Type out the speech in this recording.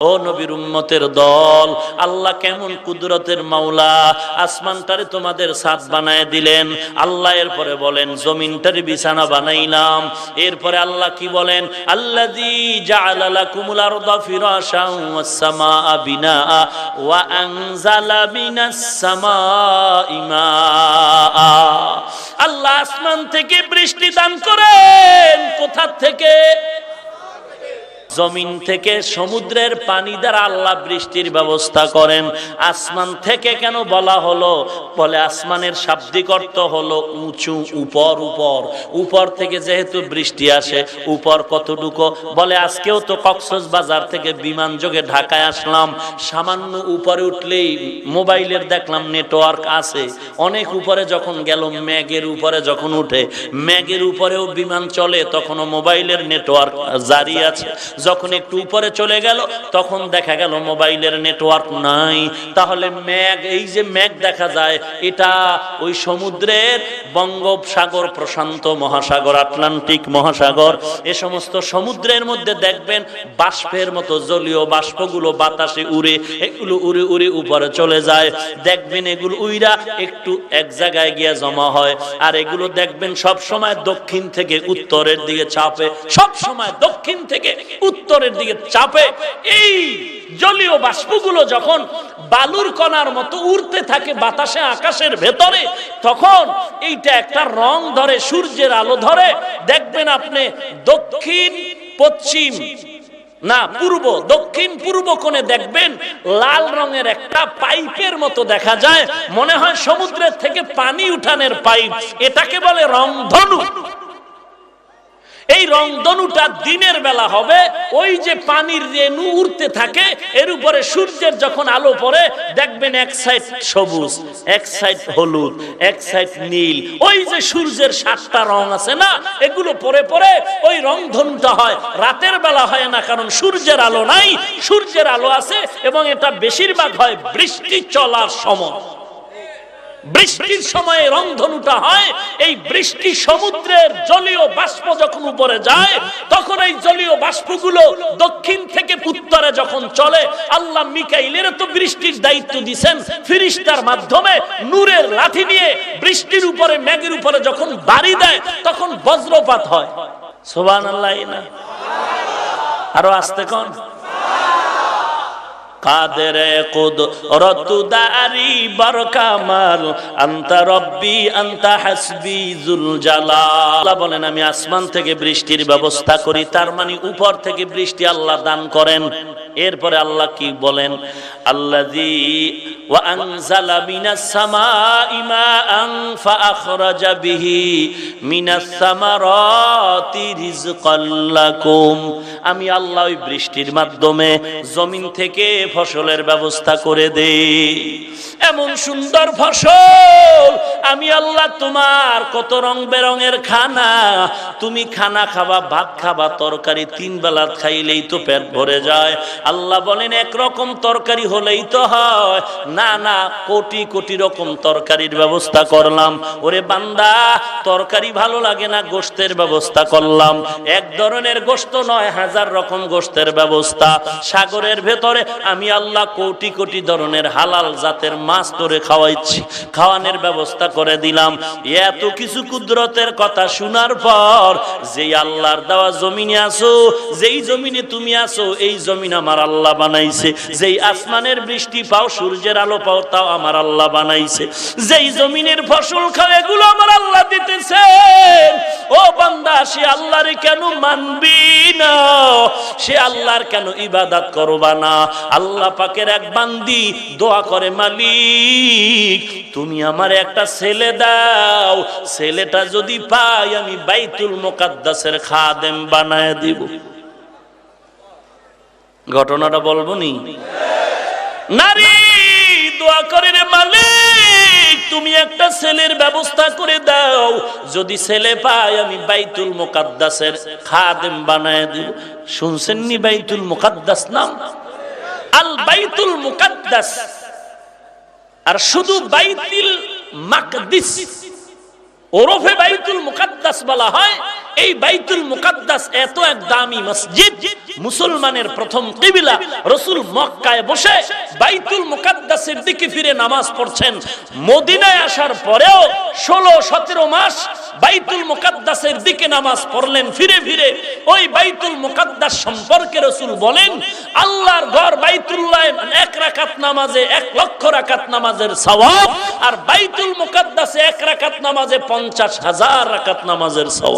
ও নবীর উম্মতের দল, আল্লাহ কেমন কুদরতের মাওলা, আসমানটারে তোমাদের ছাদ বানায় দিলেন। আল্লাহ এরপরে বলেন জমিনটারে বিছানা বানাইলাম। এরপরে আল্লাহ কি বলেন, আল্লাযী জাআলা লাকুমুল আরদা ফিরাশান ওয়াস সামাআ বিনাআ ওয়া আনজালা মিনাস সামাই মাআ। আল্লাহ আসমান থেকে বৃষ্টি দান করেন। কোথা থেকে? জমিন থেকে, সমুদ্রের পানি দ্বারা আল্লাহ বৃষ্টির ব্যবস্থা করেন। আসমান থেকে কেন বলা হলো? বলে আসমানের শাব্দিক অর্থ হলো উঁচু, উপর। উপর থেকে যেহেতু বৃষ্টি আসে, উপর কতটুকু? বলে আজকেও তো কক্সবাজার থেকে বিমান যোগে ঢাকায় আসলাম, সামান্য উপরে উঠলেই মোবাইলের দেখলাম নেটওয়ার্ক আছে। অনেক উপরে যখন গেল, মেঘের উপরে যখন উঠে, মেঘের উপরেও বিমান চলে, তখনও মোবাইলের নেটওয়ার্ক জারি আছে। যখন একটু উপরে চলে গেল, তখন দেখা গেল মোবাইলের নেটওয়ার্ক নাই। তাহলে মেঘ, এই যে মেঘ দেখা যায়, এটা ওই সমুদ্রের বঙ্গোপসাগর, প্রশান্ত মহাসাগর, আটলান্টিক মহাসাগর, এ সমস্ত সমুদ্রের মধ্যে দেখবেন বাষ্পের মতো জলীয় বাষ্পগুলো বাতাসে উড়ে, এগুলো উড়ে উড়ে উপরে চলে যায়। দেখবেন এগুলো উইরা একটু এক জায়গায় গিয়ে জমা হয়। আর এগুলো দেখবেন সব সময় দক্ষিণ থেকে উত্তরের দিকে চাপে, সব সময় দক্ষিণ থেকে উত্তরের দিকে চাপে। এই জলীয় বাষ্পগুলো যখন বালুর কণার মতো উড়তে থাকে বাতাসে, আকাশের ভেতরে, তখন এইটা একটা রং ধরে, সূর্যের আলো ধরে। দেখবেন আপনি দক্ষিণ পশ্চিম না পূর্ব, দক্ষিণ পূর্ব কোণে দেখবেন লাল রঙের একটা পাইপের মতো দেখা যায়, মনে হয় সমুদ্রের থেকে পানি উঠানের পাইপ। এটাকে বলে রংধনু। এই রংধনুটা দিনের বেলা হবে, ওই যে পানির রেণু উড়তে থাকে, এর উপরে সূর্যের যখন আলো পড়ে, দেখবেন এক সাইড সবুজ, এক সাইড হলুদ, এক সাইড নীল। ওই যে সূর্যের 7টা রং আছে না, এগুলো পরে পরে ওই রংধনুটা হয়। রাতের বেলা হয় না, কারণ সূর্যের আলো নাই, সূর্যের আলো আছে, এবং এটা বেশিরভাগ হয় বৃষ্টি চলার সময়। বৃষ্টির সময়ে রংধনুটা হয়। এই বৃষ্টি সমুদ্রের জলীয় বাষ্প যখন উপরে যায়, তখন এই জলীয় বাষ্পগুলো দক্ষিণ থেকে উত্তরে যখন চলে, আল্লাহ মিকাইলের তো বৃষ্টির দায়িত্ব দিয়েছেন, ফেরেশতার মাধ্যমে নূরের লাঠি নিয়ে বৃষ্টির উপরে, মেঘের উপরে যখন বাড়ি দেয়, তখন বজ্রপাত হয়। সুবহানাল্লাহ না? আরো আস্তে কোন? কাদের কুদরতু দারি বরকামাল আনতা রব্বি আনতা হাসবি যুল জালাল। আল্লাহ বলেন আমি আসমান থেকে বৃষ্টির ব্যবস্থা করি, তার মানে উপর থেকে বৃষ্টি আল্লাহ দান করেন। এরপরে আল্লাহ কি বলেন, আল্লাযী ওয়া আনজালা মিনাস সামাই মাআন ফাআখরাজা বিহি মিনাস সামারাতি রিজকাল লাকুম। আমি আল্লাহ ওই বৃষ্টির মাধ্যমে জমিন থেকে ফসলের ব্যবস্থা করে দেই। এমন সুন্দর ফসল, আমি আল্লাহ তোমার কত রং বেরঙের খানা, তুমি খানা খাবা, ভাত খাবা, তরকারি 3 বেলা খাইলেই তো পেট ভরে যায়। আল্লাহ বলেন একরকম তরকারি হলেই তো হয় না, না, কোটি কোটি রকম তরকারির ব্যবস্থা করলাম। ওরে বান্দা, তরকারি ভালো লাগে না, গোশতের ব্যবস্থা করলাম। এক ধরনের গোশত নয়, 1000 রকম গোশতের ব্যবস্থা। সাগরের ভেতরে আমি আল্লাহ কোটি কোটি ধরনের হালাল জাতের মাছ ধরে খাওয়াইছি, খাওয়ানোর ব্যবস্থা করে দিলাম। এত কিছু কুদরতের কথা শোনার পর, যেই আল্লাহর দেওয়া জমিনে আসো, যেই জমিনে তুমি আসো, এই জমিন আমার আল্লাহ বানাইছে। যেই আসমানের বৃষ্টি পাও, সূর্যের আলো পাও, তাও আমার আল্লাহ বানাইছে। যেই জমিনের ফসল খাও, এগুলো আমার আল্লাহ দিতেছে। ও বান্দা, সে আল্লাহরে কেন মানবি না? সে আল্লাহর কেন ইবাদত করবা না? আল্লাহ পাকের এক বান্দি দোয়া করে, মালিক তুমি আমার একটা ছেলে দাও, ছেলেটা যদি পাই আমি বাইতুল মুকাদ্দাসের খাদেম বানায় দিব। ঘটনাটা বলবো নি? নারী দোয়া করে, রে মালিক তুমি একটা ছেলের ব্যবস্থা করে দাও, যদি ছেলে পাই আমি বাইতুল মুকাদ্দাসের খাদেম বানায় দিব। শুনছেন নি বাইতুল মুকাদ্দাস নাম? আল বাইতুল মুকাদ্দাস। আর শুধু বাইতুল মাকদিস ওরফে বাইতুল মুকাদ্দাস বলা হয়, এই বাইতুল মুকাদ্দাস এত এক দামি মসজিদ, মুসলমানের প্রথম কিবলা। রাসূল মক্কায় বসে বাইতুল মুকাদ্দাসের দিকে ফিরে নামাজ পড়ছেন। মদিনায় আসার পরেও 16-17 মাস বাইতুল মুকাদ্দাসের দিকে নামাজ পড়লেন ফিরে ফিরে। ওই বাইতুল মুকাদ্দাস সম্পর্কে রাসূল বলেন, আল্লাহর ঘর বাইতুল্লাহ 1 রাকাত নামাজে 1 লক্ষ রাকাত নামাজের সওয়াব, আর বাইতুল মুকাদ্দাসে 1 রাকাত নামাজে 50,000 রাকাত নামাজের সওয়াব।